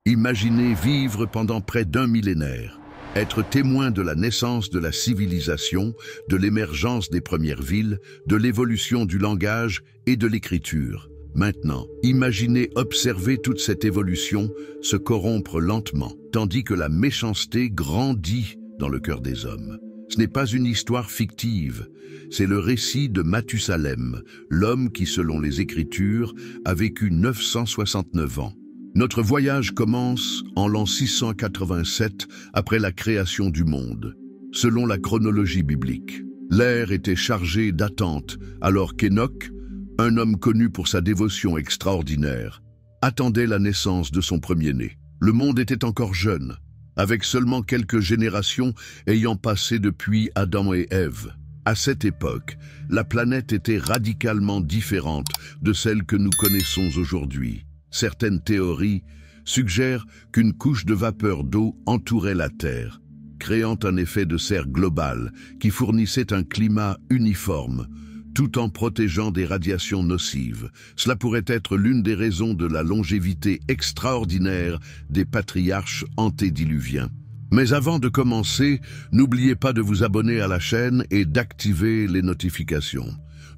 Imaginez vivre pendant près d'un millénaire, être témoin de la naissance de la civilisation, de l'émergence des premières villes, de l'évolution du langage et de l'écriture. Maintenant, imaginez observer toute cette évolution se corrompre lentement, tandis que la méchanceté grandit dans le cœur des hommes. Ce n'est pas une histoire fictive, c'est le récit de Mathusalem, l'homme qui, selon les Écritures, a vécu 969 ans. Notre voyage commence en l'an 687 après la création du monde, selon la chronologie biblique. L'air était chargé d'attente alors qu'Enoch, un homme connu pour sa dévotion extraordinaire, attendait la naissance de son premier-né. Le monde était encore jeune, avec seulement quelques générations ayant passé depuis Adam et Ève. À cette époque, la planète était radicalement différente de celle que nous connaissons aujourd'hui. Certaines théories suggèrent qu'une couche de vapeur d'eau entourait la Terre, créant un effet de serre global qui fournissait un climat uniforme, tout en protégeant des radiations nocives. Cela pourrait être l'une des raisons de la longévité extraordinaire des patriarches antédiluviens. Mais avant de commencer, n'oubliez pas de vous abonner à la chaîne et d'activer les notifications.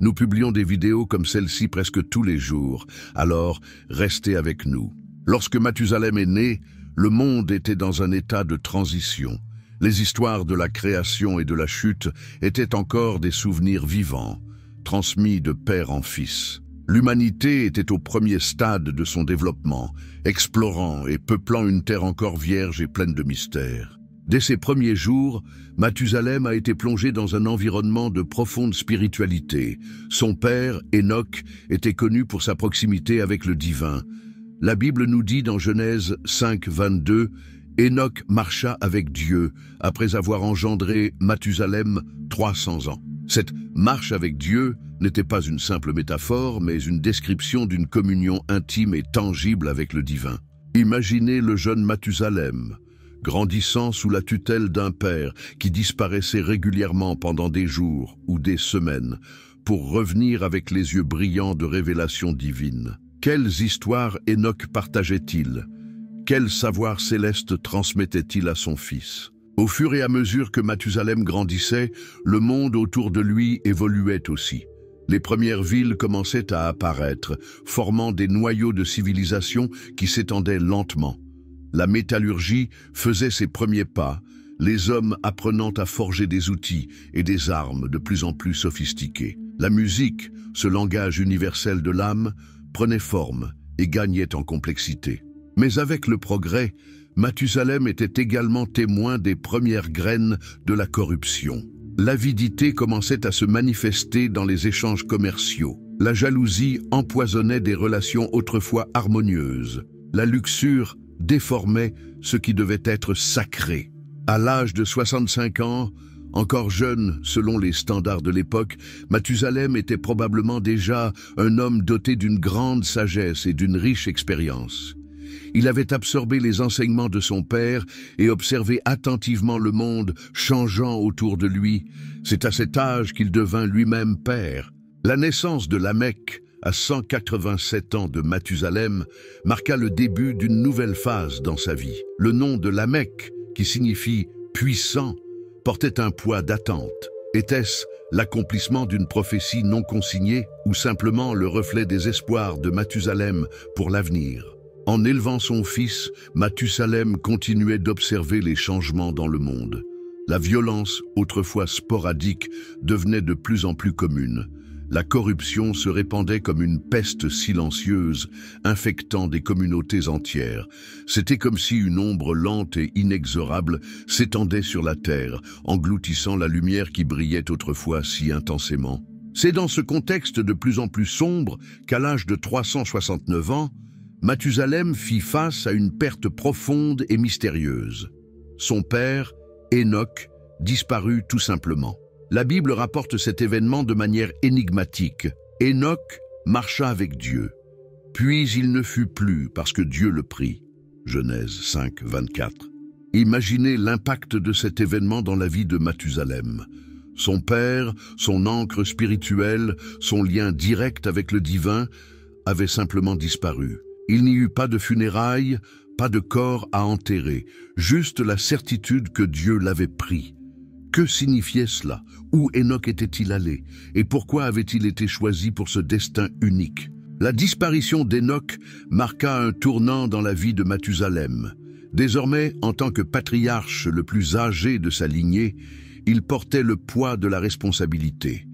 Nous publions des vidéos comme celle-ci presque tous les jours, alors restez avec nous. Lorsque Mathusalem est né, le monde était dans un état de transition. Les histoires de la création et de la chute étaient encore des souvenirs vivants, transmis de père en fils. L'humanité était au premier stade de son développement, explorant et peuplant une terre encore vierge et pleine de mystères. Dès ses premiers jours, Mathusalem a été plongé dans un environnement de profonde spiritualité. Son père, Enoch, était connu pour sa proximité avec le divin. La Bible nous dit dans Genèse 5, 22, « Enoch marcha avec Dieu après avoir engendré Mathusalem 300 ans. » Cette marche avec Dieu n'était pas une simple métaphore, mais une description d'une communion intime et tangible avec le divin. Imaginez le jeune Mathusalem, grandissant sous la tutelle d'un père qui disparaissait régulièrement pendant des jours ou des semaines pour revenir avec les yeux brillants de révélations divines. Quelles histoires Enoch partageait-il? Quel savoir céleste transmettait-il à son fils? Au fur et à mesure que Mathusalem grandissait, le monde autour de lui évoluait aussi. Les premières villes commençaient à apparaître, formant des noyaux de civilisation qui s'étendaient lentement. La métallurgie faisait ses premiers pas, les hommes apprenant à forger des outils et des armes de plus en plus sophistiquées. La musique, ce langage universel de l'âme, prenait forme et gagnait en complexité. Mais avec le progrès, Mathusalem était également témoin des premières graines de la corruption. L'avidité commençait à se manifester dans les échanges commerciaux. La jalousie empoisonnait des relations autrefois harmonieuses. La luxure déformait ce qui devait être sacré. À l'âge de 65 ans, encore jeune selon les standards de l'époque, Mathusalem était probablement déjà un homme doté d'une grande sagesse et d'une riche expérience. Il avait absorbé les enseignements de son père et observé attentivement le monde changeant autour de lui. C'est à cet âge qu'il devint lui-même père. La naissance de Lamech, à 187 ans de Mathusalem, marqua le début d'une nouvelle phase dans sa vie. Le nom de Lamech, qui signifie « puissant », portait un poids d'attente. Était-ce l'accomplissement d'une prophétie non consignée ou simplement le reflet des espoirs de Mathusalem pour l'avenir? En élevant son fils, Mathusalem continuait d'observer les changements dans le monde. La violence, autrefois sporadique, devenait de plus en plus commune. La corruption se répandait comme une peste silencieuse, infectant des communautés entières. C'était comme si une ombre lente et inexorable s'étendait sur la terre, engloutissant la lumière qui brillait autrefois si intensément. C'est dans ce contexte de plus en plus sombre qu'à l'âge de 369 ans, Mathusalem fit face à une perte profonde et mystérieuse. Son père, Enoch, disparut tout simplement. La Bible rapporte cet événement de manière énigmatique. Enoch marcha avec Dieu, puis il ne fut plus parce que Dieu le prit. Genèse 5, 24. Imaginez l'impact de cet événement dans la vie de Mathusalem. Son père, son ancre spirituelle, son lien direct avec le divin, avaient simplement disparu. Il n'y eut pas de funérailles, pas de corps à enterrer, juste la certitude que Dieu l'avait pris. Que signifiait cela? Où Enoch était-il allé? Et pourquoi avait-il été choisi pour ce destin unique? La disparition d'Enoch marqua un tournant dans la vie de Mathusalem. Désormais, en tant que patriarche le plus âgé de sa lignée, il portait le poids de la responsabilité.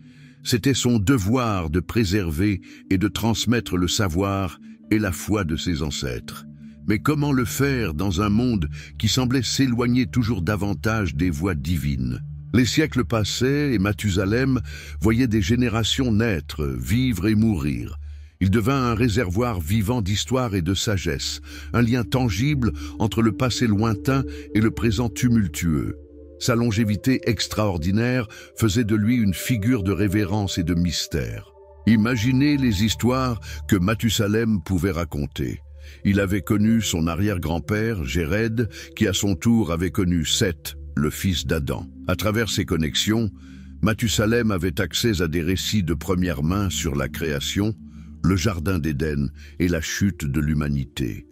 C'était son devoir de préserver et de transmettre le savoir et la foi de ses ancêtres. Mais comment le faire dans un monde qui semblait s'éloigner toujours davantage des voies divines? Les siècles passaient et Mathusalem voyait des générations naître, vivre et mourir. Il devint un réservoir vivant d'histoire et de sagesse, un lien tangible entre le passé lointain et le présent tumultueux. Sa longévité extraordinaire faisait de lui une figure de révérence et de mystère. Imaginez les histoires que Mathusalem pouvait raconter. Il avait connu son arrière-grand-père, Jéred, qui à son tour avait connu Seth, le fils d'Adam. À travers ces connexions, Mathusalem avait accès à des récits de première main sur la création, le jardin d'Éden et la chute de l'humanité.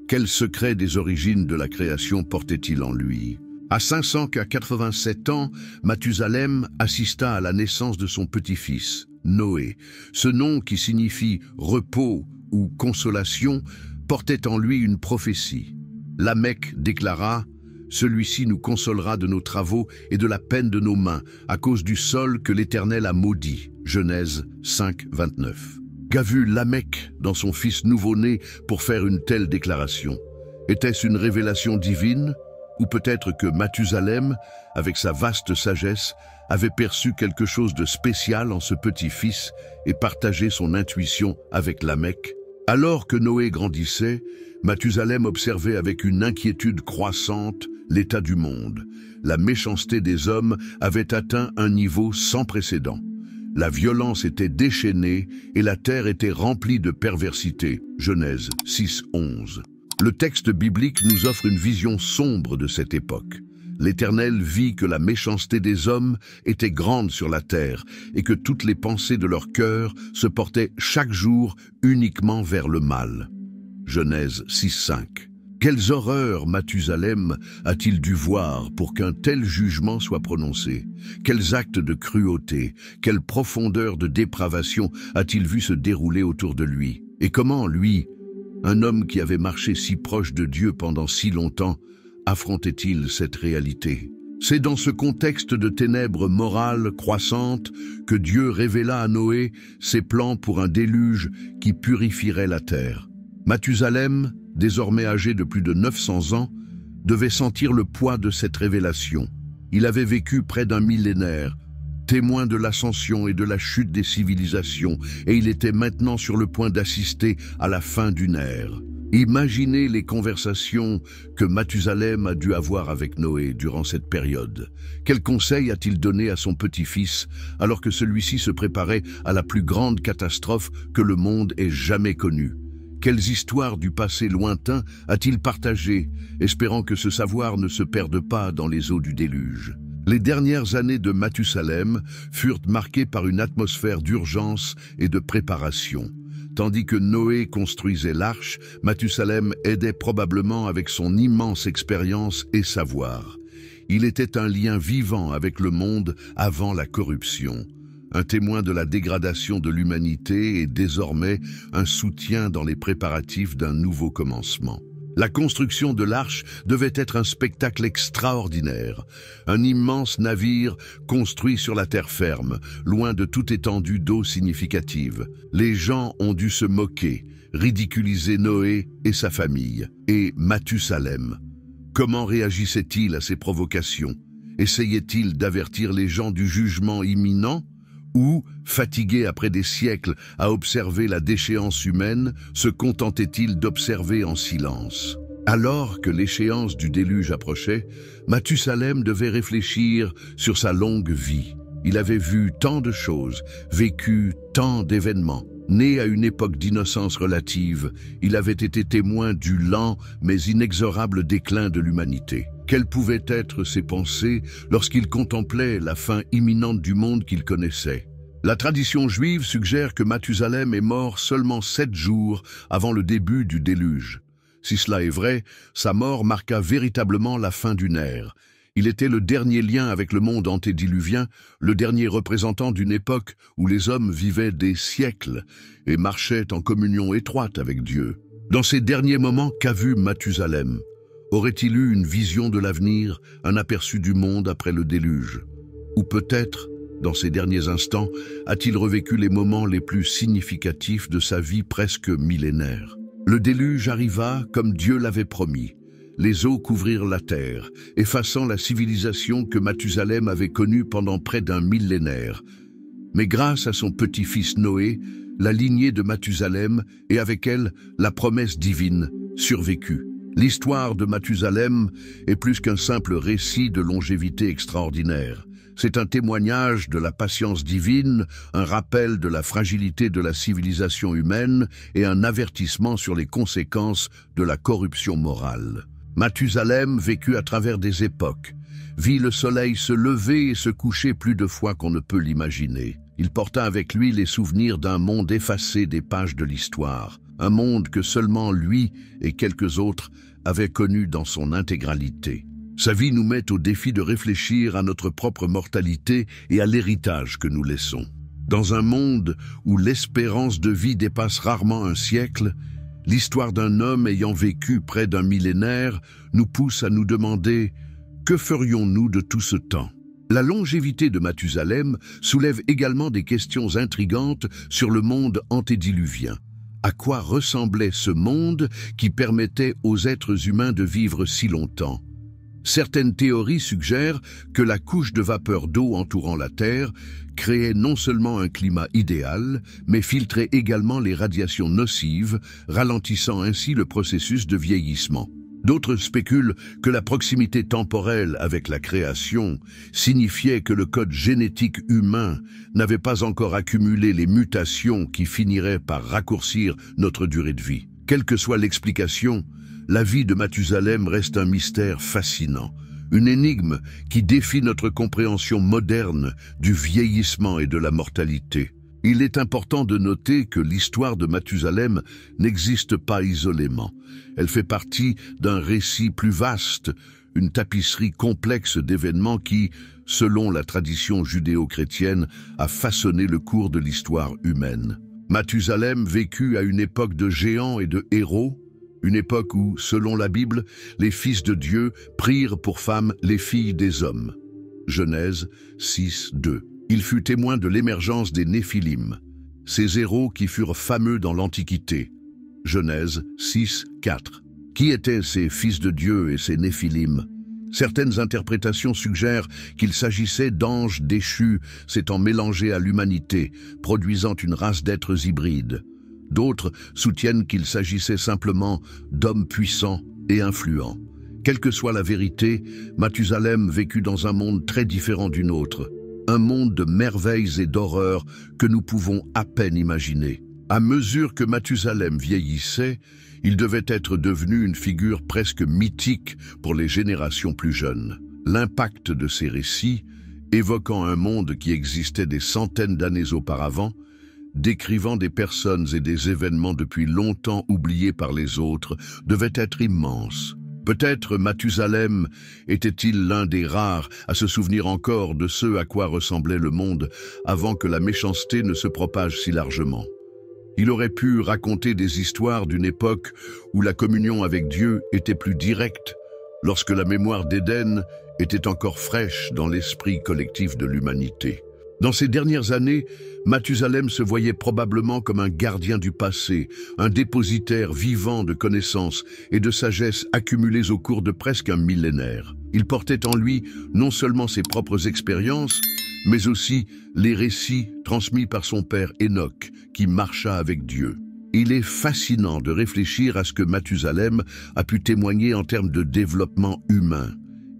Quel secret des origines de la création portait-il en lui? À 587 ans, Mathusalem assista à la naissance de son petit-fils, Noé. Ce nom qui signifie repos ou consolation portait en lui une prophétie. Lamech déclara « Celui-ci nous consolera de nos travaux et de la peine de nos mains, à cause du sol que l'Éternel a maudit. » Genèse 5, 29. Qu'a vu Lamech dans son fils nouveau-né pour faire une telle déclaration? Était-ce une révélation divine? Ou peut-être que Mathusalem, avec sa vaste sagesse, avait perçu quelque chose de spécial en ce petit-fils et partagé son intuition avec Lamech? Alors que Noé grandissait, Mathusalem observait avec une inquiétude croissante l'état du monde. La méchanceté des hommes avait atteint un niveau sans précédent. La violence était déchaînée et la terre était remplie de perversité. Genèse 6, 11. Le texte biblique nous offre une vision sombre de cette époque. L'Éternel vit que la méchanceté des hommes était grande sur la terre et que toutes les pensées de leur cœur se portaient chaque jour uniquement vers le mal. Genèse 6, 5. Quelles horreurs Mathusalem a-t-il dû voir pour qu'un tel jugement soit prononcé? Quels actes de cruauté, quelle profondeur de dépravation a-t-il vu se dérouler autour de lui? Et comment, lui, un homme qui avait marché si proche de Dieu pendant si longtemps, affrontait-il cette réalité? C'est dans ce contexte de ténèbres morales croissantes que Dieu révéla à Noé ses plans pour un déluge qui purifierait la terre. Mathusalem, désormais âgé de plus de 900 ans, devait sentir le poids de cette révélation. Il avait vécu près d'un millénaire, témoin de l'ascension et de la chute des civilisations, et il était maintenant sur le point d'assister à la fin d'une ère. Imaginez les conversations que Mathusalem a dû avoir avec Noé durant cette période. Quels conseils a-t-il donné à son petit-fils alors que celui-ci se préparait à la plus grande catastrophe que le monde ait jamais connue? Quelles histoires du passé lointain a-t-il partagées, espérant que ce savoir ne se perde pas dans les eaux du déluge? Les dernières années de Mathusalem furent marquées par une atmosphère d'urgence et de préparation. Tandis que Noé construisait l'arche, Mathusalem aidait probablement avec son immense expérience et savoir. Il était un lien vivant avec le monde avant la corruption. Un témoin de la dégradation de l'humanité et désormais un soutien dans les préparatifs d'un nouveau commencement. La construction de l'arche devait être un spectacle extraordinaire. Un immense navire construit sur la terre ferme, loin de toute étendue d'eau significative. Les gens ont dû se moquer, ridiculiser Noé et sa famille, et Mathusalem. Comment réagissait-il à ces provocations? Essayait-il d'avertir les gens du jugement imminent? Ou, fatigué après des siècles à observer la déchéance humaine, se contentait-il d'observer en silence? Alors que l'échéance du déluge approchait, Mathusalem devait réfléchir sur sa longue vie. Il avait vu tant de choses, vécu tant d'événements. Né à une époque d'innocence relative, il avait été témoin du lent mais inexorable déclin de l'humanité. Quelles pouvaient être ses pensées lorsqu'il contemplait la fin imminente du monde qu'il connaissait? La tradition juive suggère que Mathusalem est mort seulement 7 jours avant le début du déluge. Si cela est vrai, sa mort marqua véritablement la fin d'une ère. Il était le dernier lien avec le monde antédiluvien, le dernier représentant d'une époque où les hommes vivaient des siècles et marchaient en communion étroite avec Dieu. Dans ces derniers moments, qu'a vu Mathusalem? Aurait-il eu une vision de l'avenir, un aperçu du monde après le déluge? Ou peut-être, dans ces derniers instants, a-t-il revécu les moments les plus significatifs de sa vie presque millénaire? Le déluge arriva comme Dieu l'avait promis. Les eaux couvrirent la terre, effaçant la civilisation que Mathusalem avait connue pendant près d'un millénaire. Mais grâce à son petit-fils Noé, la lignée de Mathusalem et avec elle la promesse divine survécut. L'histoire de Mathusalem est plus qu'un simple récit de longévité extraordinaire. C'est un témoignage de la patience divine, un rappel de la fragilité de la civilisation humaine et un avertissement sur les conséquences de la corruption morale. Mathusalem vécut à travers des époques, vit le soleil se lever et se coucher plus de fois qu'on ne peut l'imaginer. Il porta avec lui les souvenirs d'un monde effacé des pages de l'histoire, un monde que seulement lui et quelques autres avaient connu dans son intégralité. Sa vie nous met au défi de réfléchir à notre propre mortalité et à l'héritage que nous laissons. Dans un monde où l'espérance de vie dépasse rarement un siècle, l'histoire d'un homme ayant vécu près d'un millénaire nous pousse à nous demander « Que ferions-nous de tout ce temps ?» La longévité de Mathusalem soulève également des questions intrigantes sur le monde antédiluvien. À quoi ressemblait ce monde qui permettait aux êtres humains de vivre si longtemps? Certaines théories suggèrent que la couche de vapeur d'eau entourant la Terre créait non seulement un climat idéal, mais filtrait également les radiations nocives, ralentissant ainsi le processus de vieillissement. D'autres spéculent que la proximité temporelle avec la création signifiait que le code génétique humain n'avait pas encore accumulé les mutations qui finiraient par raccourcir notre durée de vie. Quelle que soit l'explication, la vie de Mathusalem reste un mystère fascinant, une énigme qui défie notre compréhension moderne du vieillissement et de la mortalité. Il est important de noter que l'histoire de Mathusalem n'existe pas isolément. Elle fait partie d'un récit plus vaste, une tapisserie complexe d'événements qui, selon la tradition judéo-chrétienne, a façonné le cours de l'histoire humaine. Mathusalem vécut à une époque de géants et de héros, une époque où, selon la Bible, les fils de Dieu prirent pour femmes les filles des hommes. Genèse 6, 2. Il fut témoin de l'émergence des Néphilim, ces héros qui furent fameux dans l'Antiquité. Genèse 6, 4. Qui étaient ces fils de Dieu et ces Néphilim? Certaines interprétations suggèrent qu'il s'agissait d'anges déchus s'étant mélangés à l'humanité, produisant une race d'êtres hybrides. D'autres soutiennent qu'il s'agissait simplement d'hommes puissants et influents. Quelle que soit la vérité, Mathusalem vécut dans un monde très différent du nôtre. Un monde de merveilles et d'horreurs que nous pouvons à peine imaginer. À mesure que Mathusalem vieillissait, il devait être devenu une figure presque mythique pour les générations plus jeunes. L'impact de ces récits, évoquant un monde qui existait des centaines d'années auparavant, décrivant des personnes et des événements depuis longtemps oubliés par les autres, devait être immense. Peut-être Mathusalem était-il l'un des rares à se souvenir encore de ce à quoi ressemblait le monde avant que la méchanceté ne se propage si largement. Il aurait pu raconter des histoires d'une époque où la communion avec Dieu était plus directe, lorsque la mémoire d'Éden était encore fraîche dans l'esprit collectif de l'humanité. Dans ces dernières années, Mathusalem se voyait probablement comme un gardien du passé, un dépositaire vivant de connaissances et de sagesse accumulées au cours de presque un millénaire. Il portait en lui non seulement ses propres expériences, mais aussi les récits transmis par son père Enoch, qui marcha avec Dieu. Il est fascinant de réfléchir à ce que Mathusalem a pu témoigner en termes de développement humain.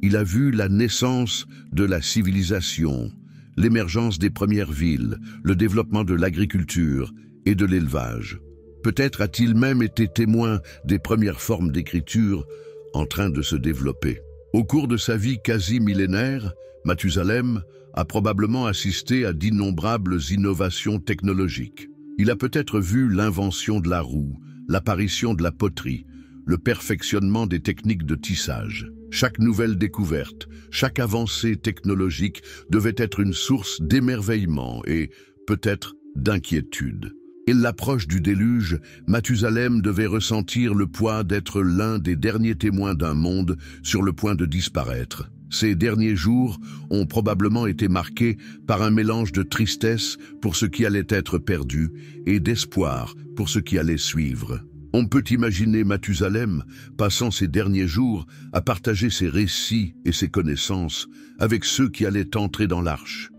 Il a vu la naissance de la civilisation, l'émergence des premières villes, le développement de l'agriculture et de l'élevage. Peut-être a-t-il même été témoin des premières formes d'écriture en train de se développer. Au cours de sa vie quasi millénaire, Mathusalem a probablement assisté à d'innombrables innovations technologiques. Il a peut-être vu l'invention de la roue, l'apparition de la poterie, le perfectionnement des techniques de tissage. Chaque nouvelle découverte, chaque avancée technologique devait être une source d'émerveillement et, peut-être, d'inquiétude. Et l'approche du déluge, Mathusalem devait ressentir le poids d'être l'un des derniers témoins d'un monde sur le point de disparaître. Ces derniers jours ont probablement été marqués par un mélange de tristesse pour ce qui allait être perdu et d'espoir pour ce qui allait suivre. On peut imaginer Mathusalem passant ces derniers jours à partager ses récits et ses connaissances avec ceux qui allaient entrer dans l'arche.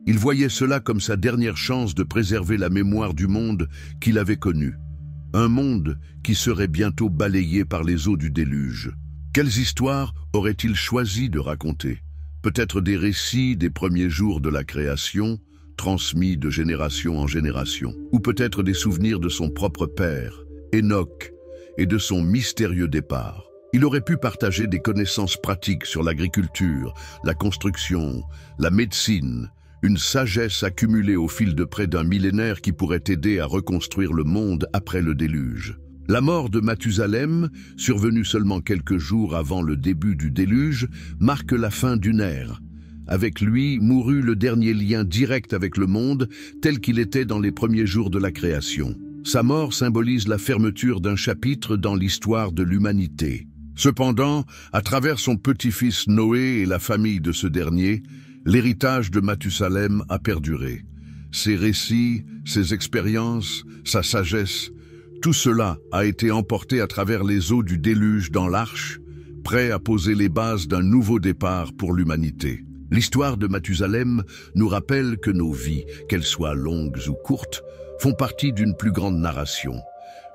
Il voyait cela comme sa dernière chance de préserver la mémoire du monde qu'il avait connu. Un monde qui serait bientôt balayé par les eaux du déluge. Quelles histoires aurait-il choisi de raconter? Peut-être des récits des premiers jours de la création, transmis de génération en génération. Ou peut-être des souvenirs de son propre père, Enoch, et de son mystérieux départ. Il aurait pu partager des connaissances pratiques sur l'agriculture, la construction, la médecine, une sagesse accumulée au fil de près d'un millénaire qui pourrait aider à reconstruire le monde après le déluge. La mort de Mathusalem, survenue seulement quelques jours avant le début du déluge, marque la fin d'une ère. Avec lui mourut le dernier lien direct avec le monde tel qu'il était dans les premiers jours de la création. Sa mort symbolise la fermeture d'un chapitre dans l'histoire de l'humanité. Cependant, à travers son petit-fils Noé et la famille de ce dernier, l'héritage de Mathusalem a perduré. Ses récits, ses expériences, sa sagesse, tout cela a été emporté à travers les eaux du déluge dans l'arche, prêt à poser les bases d'un nouveau départ pour l'humanité. L'histoire de Mathusalem nous rappelle que nos vies, qu'elles soient longues ou courtes, font partie d'une plus grande narration.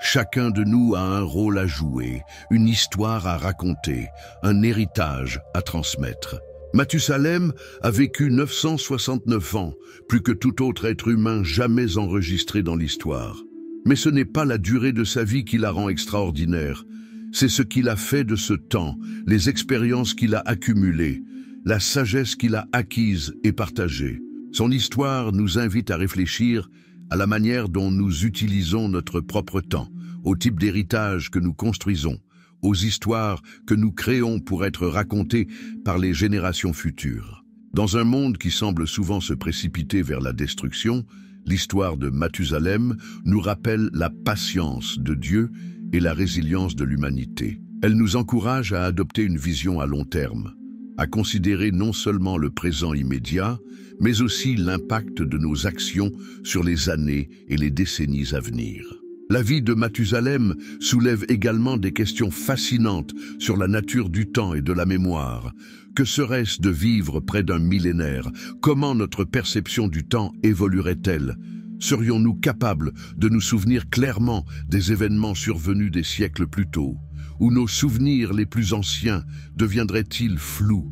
Chacun de nous a un rôle à jouer, une histoire à raconter, un héritage à transmettre. Mathusalem a vécu 969 ans, plus que tout autre être humain jamais enregistré dans l'histoire. Mais ce n'est pas la durée de sa vie qui la rend extraordinaire. C'est ce qu'il a fait de ce temps, les expériences qu'il a accumulées, la sagesse qu'il a acquise et partagée. Son histoire nous invite à réfléchir à la manière dont nous utilisons notre propre temps, au type d'héritage que nous construisons, aux histoires que nous créons pour être racontées par les générations futures. Dans un monde qui semble souvent se précipiter vers la destruction, l'histoire de Mathusalem nous rappelle la patience de Dieu et la résilience de l'humanité. Elle nous encourage à adopter une vision à long terme, à considérer non seulement le présent immédiat, mais aussi l'impact de nos actions sur les années et les décennies à venir. La vie de Mathusalem soulève également des questions fascinantes sur la nature du temps et de la mémoire. Que serait-ce de vivre près d'un millénaire? Comment notre perception du temps évoluerait-elle? Serions-nous capables de nous souvenir clairement des événements survenus des siècles plus tôt? Ou nos souvenirs les plus anciens deviendraient-ils flous,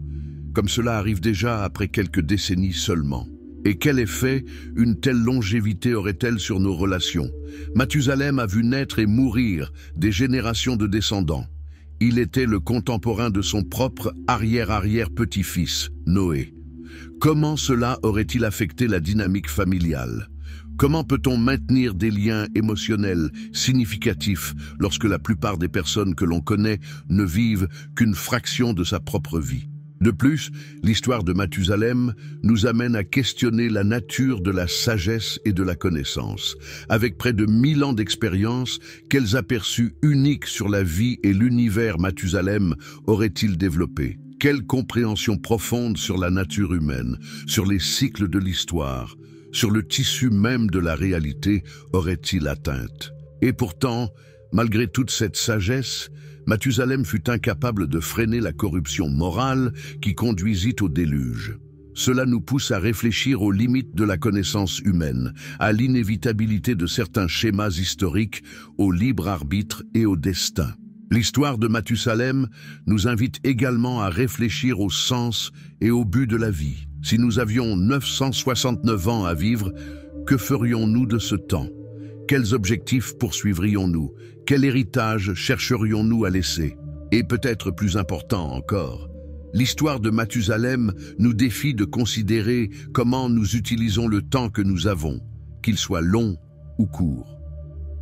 comme cela arrive déjà après quelques décennies seulement? Et quel effet une telle longévité aurait-elle sur nos relations? Mathusalem a vu naître et mourir des générations de descendants. Il était le contemporain de son propre arrière-arrière-petit-fils, Noé. Comment cela aurait-il affecté la dynamique familiale? Comment peut-on maintenir des liens émotionnels significatifs lorsque la plupart des personnes que l'on connaît ne vivent qu'une fraction de sa propre vie? De plus, l'histoire de Mathusalem nous amène à questionner la nature de la sagesse et de la connaissance. Avec près de 1000 ans d'expérience, quels aperçus uniques sur la vie et l'univers Mathusalem aurait-il développé? Quelle compréhension profonde sur la nature humaine, sur les cycles de l'histoire, sur le tissu même de la réalité aurait-il atteinte? Et pourtant, malgré toute cette sagesse, Mathusalem fut incapable de freiner la corruption morale qui conduisit au déluge. Cela nous pousse à réfléchir aux limites de la connaissance humaine, à l'inévitabilité de certains schémas historiques, au libre arbitre et au destin. L'histoire de Mathusalem nous invite également à réfléchir au sens et au but de la vie. Si nous avions 969 ans à vivre, que ferions-nous de ce temps? Quels objectifs poursuivrions-nous? Quel héritage chercherions-nous à laisser? Et peut-être plus important encore, l'histoire de Mathusalem nous défie de considérer comment nous utilisons le temps que nous avons, qu'il soit long ou court.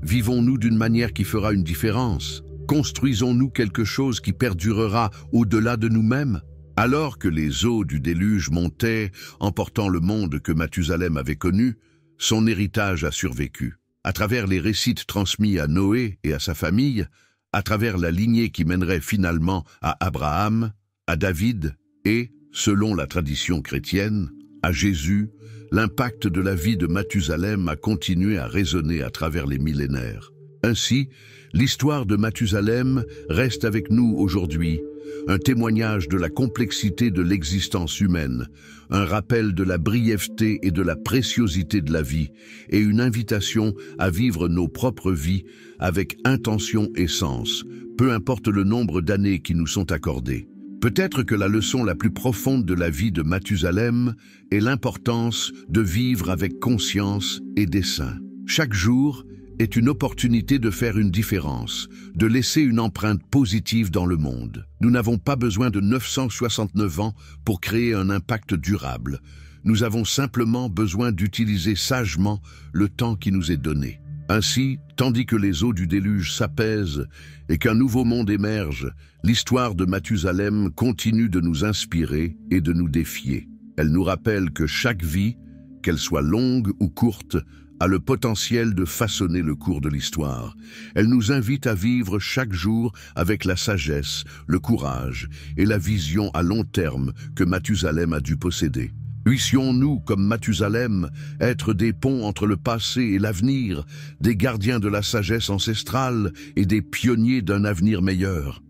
Vivons-nous d'une manière qui fera une différence? Construisons-nous quelque chose qui perdurera au-delà de nous-mêmes? Alors que les eaux du déluge montaient, emportant le monde que Mathusalem avait connu, son héritage a survécu. À travers les récits transmis à Noé et à sa famille, à travers la lignée qui mènerait finalement à Abraham, à David et, selon la tradition chrétienne, à Jésus, l'impact de la vie de Mathusalem a continué à résonner à travers les millénaires. Ainsi, l'histoire de Mathusalem reste avec nous aujourd'hui, un témoignage de la complexité de l'existence humaine, un rappel de la brièveté et de la préciosité de la vie, et une invitation à vivre nos propres vies avec intention et sens, peu importe le nombre d'années qui nous sont accordées. Peut-être que la leçon la plus profonde de la vie de Mathusalem est l'importance de vivre avec conscience et dessein. Chaque jour est une opportunité de faire une différence, de laisser une empreinte positive dans le monde. Nous n'avons pas besoin de 969 ans pour créer un impact durable. Nous avons simplement besoin d'utiliser sagement le temps qui nous est donné. Ainsi, tandis que les eaux du déluge s'apaisent et qu'un nouveau monde émerge, l'histoire de Mathusalem continue de nous inspirer et de nous défier. Elle nous rappelle que chaque vie, qu'elle soit longue ou courte, a le potentiel de façonner le cours de l'histoire. Elle nous invite à vivre chaque jour avec la sagesse, le courage et la vision à long terme que Mathusalem a dû posséder. Puissions-nous, comme Mathusalem, être des ponts entre le passé et l'avenir, des gardiens de la sagesse ancestrale et des pionniers d'un avenir meilleur.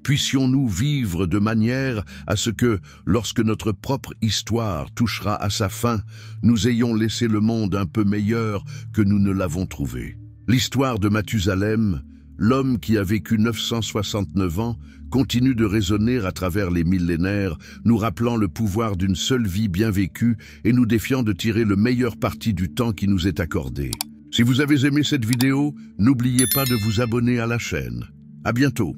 Puissions-nous vivre de manière à ce que, lorsque notre propre histoire touchera à sa fin, nous ayons laissé le monde un peu meilleur que nous ne l'avons trouvé. L'histoire de Mathusalem, l'homme qui a vécu 969 ans, continue de résonner à travers les millénaires, nous rappelant le pouvoir d'une seule vie bien vécue et nous défiant de tirer le meilleur parti du temps qui nous est accordé. Si vous avez aimé cette vidéo, n'oubliez pas de vous abonner à la chaîne. À bientôt.